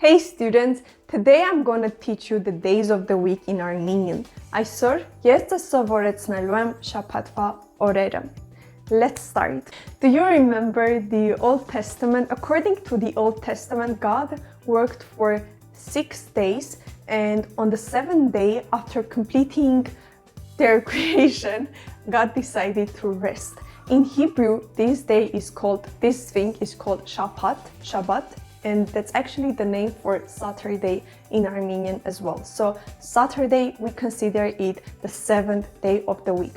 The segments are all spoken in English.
Hey students, today I'm going to teach you the days of the week in Armenian. Այսօր ես ձեզ սովորեցնելու եմ շաբաթվա օրերը. Let's start. Do you remember the Old Testament? According to the Old Testament, God worked for 6 days, and on the 7th day, after completing their creation, God decided to rest. In Hebrew, this thing is called Shabbat, and that's actually the name for Saturday in Armenian as well. So Saturday, we consider it the 7th day of the week.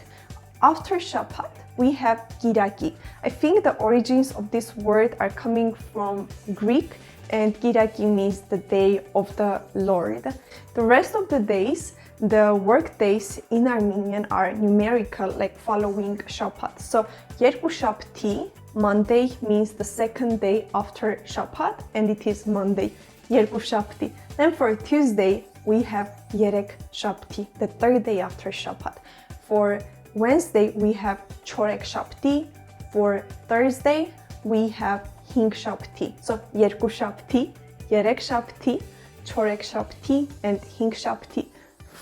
After Shabbat, we have Giraki. I think the origins of this word are coming from Greek, and Giraki means the day of the Lord. The rest of the days, the work days in Armenian are numerical, like following Shabbat. So Yerku Shabti, Monday, means the second day after Shabbat, and it is Monday, Yerku Shabti. Then for Tuesday, we have Yerek Shabti, the third day after Shabbat. For Wednesday, we have Chorek Shabti. For Thursday, we have Hing Shabti. So Yerku Shabti, Yerek Shabti, Chorek Shabti, and Hing Shabti.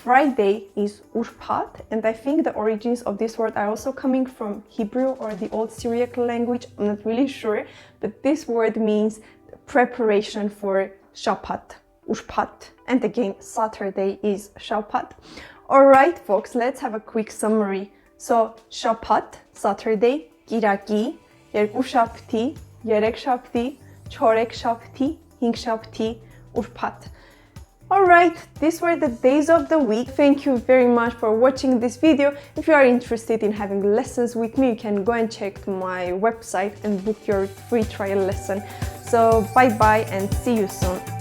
Friday is Urpat, and I think the origins of this word are also coming from Hebrew or the Old Syriac language. I'm not really sure, but this word means preparation for Shabbat, Urpat. And again, Saturday is Shabbat. Alright folks, let's have a quick summary. So Shabbat, Saturday, Giraki, Yerku Shabti, Yerek Shabti, Chorek Shabti, Hing Shabti, Urpat. Alright, these were the days of the week. Thank you very much for watching this video. If you are interested in having lessons with me, you can go and check my website and book your free trial lesson. So bye bye and see you soon.